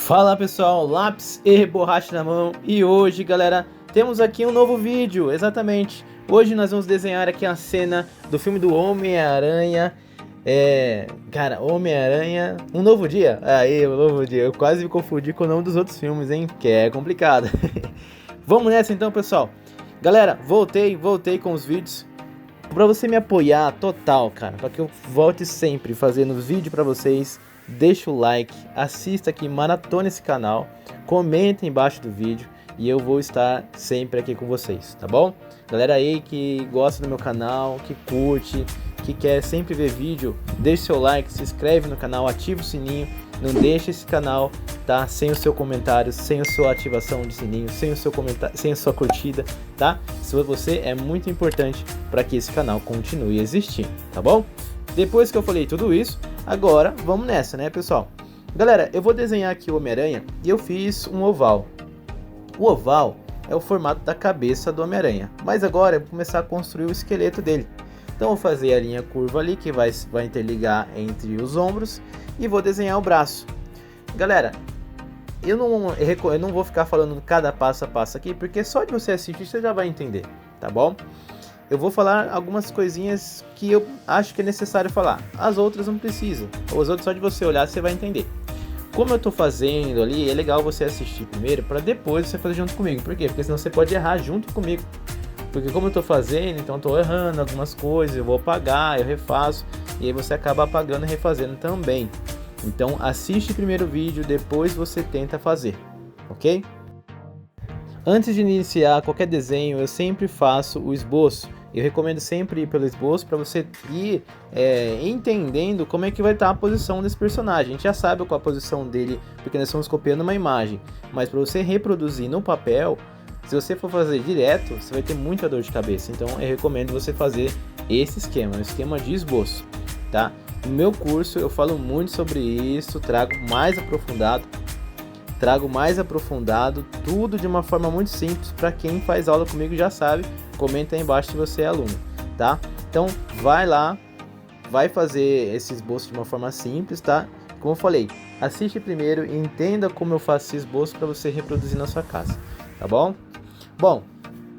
Fala pessoal, lápis e borracha na mão. E hoje, galera, temos aqui um novo vídeo. Exatamente, hoje nós vamos desenhar aqui a cena do filme do Homem-Aranha. Cara, Homem-Aranha, Um Novo Dia. Aí, Um Novo Dia, eu quase me confundi com o nome dos outros filmes, hein, que é complicado. Vamos nessa então, pessoal. Galera, voltei com os vídeos pra você me apoiar total, cara, pra que eu volte sempre fazendo vídeo pra vocês. Deixa o like, assista aqui, maratona esse canal, comenta embaixo do vídeo e eu vou estar sempre aqui com vocês, tá bom? Galera aí que gosta do meu canal, que curte, que quer sempre ver vídeo, deixa seu like, se inscreve no canal, ativa o sininho, não deixa esse canal tá sem o seu comentário, sem a sua ativação de sininho, sem o seu comentário, sem a sua curtida, tá? Se você é muito importante para que esse canal continue existindo, tá bom? Depois que eu falei tudo isso, agora vamos nessa, né, pessoal? Galera, eu vou desenhar aqui o Homem-Aranha e eu fiz um oval. O oval é o formato da cabeça do Homem-Aranha, mas agora eu vou começar a construir o esqueleto dele. Então eu vou fazer a linha curva ali que vai interligar entre os ombros e vou desenhar o braço. Galera, eu não vou ficar falando cada passo a passo aqui, porque só de você assistir você já vai entender, tá bom? Eu vou falar algumas coisinhas que eu acho que é necessário falar. As outras não precisam. As outras só de você olhar você vai entender. Como eu tô fazendo ali, é legal você assistir primeiro para depois você fazer junto comigo. Por quê? Porque senão você pode errar junto comigo. Porque como eu tô fazendo, então eu tô errando algumas coisas, eu vou apagar, eu refaço. E aí você acaba apagando e refazendo também. Então assiste primeiro o vídeo, depois você tenta fazer. Ok? Antes de iniciar qualquer desenho, eu sempre faço o esboço. Eu recomendo sempre ir pelo esboço para você ir entendendo como é que vai estar a posição desse personagem. A gente já sabe qual a posição dele, porque nós estamos copiando uma imagem. Mas para você reproduzir no papel, se você for fazer direto, você vai ter muita dor de cabeça. Então eu recomendo você fazer esse esquema, um esquema de esboço, tá? No meu curso eu falo muito sobre isso, trago mais aprofundado, tudo de uma forma muito simples. Para quem faz aula comigo já sabe, comenta aí embaixo se você é aluno, tá? Então vai lá, vai fazer esse esboço de uma forma simples, tá? Como eu falei, assiste primeiro e entenda como eu faço esse esboço para você reproduzir na sua casa, tá bom? Bom,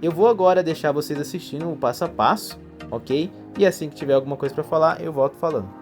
eu vou agora deixar vocês assistindo o passo a passo, ok? E assim que tiver alguma coisa para falar, eu volto falando.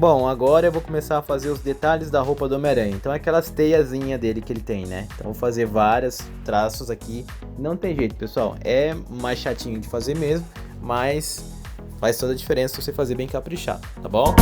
Bom, agora eu vou começar a fazer os detalhes da roupa do Homem-Aranha. Então é aquelas teiazinhas dele que ele tem, né? Então vou fazer vários traços aqui. Não tem jeito, pessoal. É mais chatinho de fazer mesmo, mas faz toda a diferença se você fazer bem caprichado, tá bom?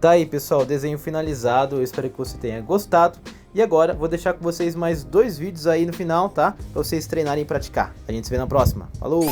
Tá aí, pessoal, o desenho finalizado, eu espero que você tenha gostado. E agora, vou deixar com vocês mais 2 vídeos aí no final, tá? Pra vocês treinarem e praticar. A gente se vê na próxima. Falou!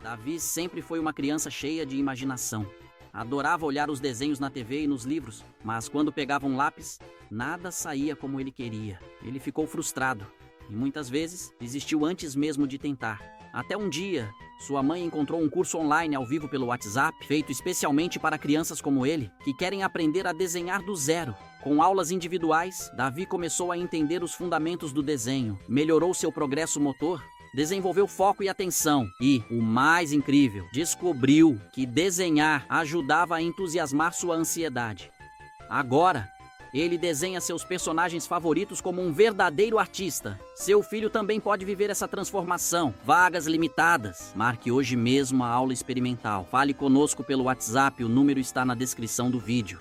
Davi sempre foi uma criança cheia de imaginação. Adorava olhar os desenhos na TV e nos livros, mas quando pegava um lápis, nada saía como ele queria. Ele ficou frustrado e muitas vezes desistiu antes mesmo de tentar. Até um dia, sua mãe encontrou um curso online ao vivo pelo WhatsApp, feito especialmente para crianças como ele, que querem aprender a desenhar do zero. Com aulas individuais, Davi começou a entender os fundamentos do desenho, melhorou seu progresso motor, desenvolveu foco e atenção e, o mais incrível, descobriu que desenhar ajudava a entusiasmar sua ansiedade. Agora, ele desenha seus personagens favoritos como um verdadeiro artista. Seu filho também pode viver essa transformação. Vagas limitadas. Marque hoje mesmo a aula experimental. Fale conosco pelo WhatsApp, o número está na descrição do vídeo.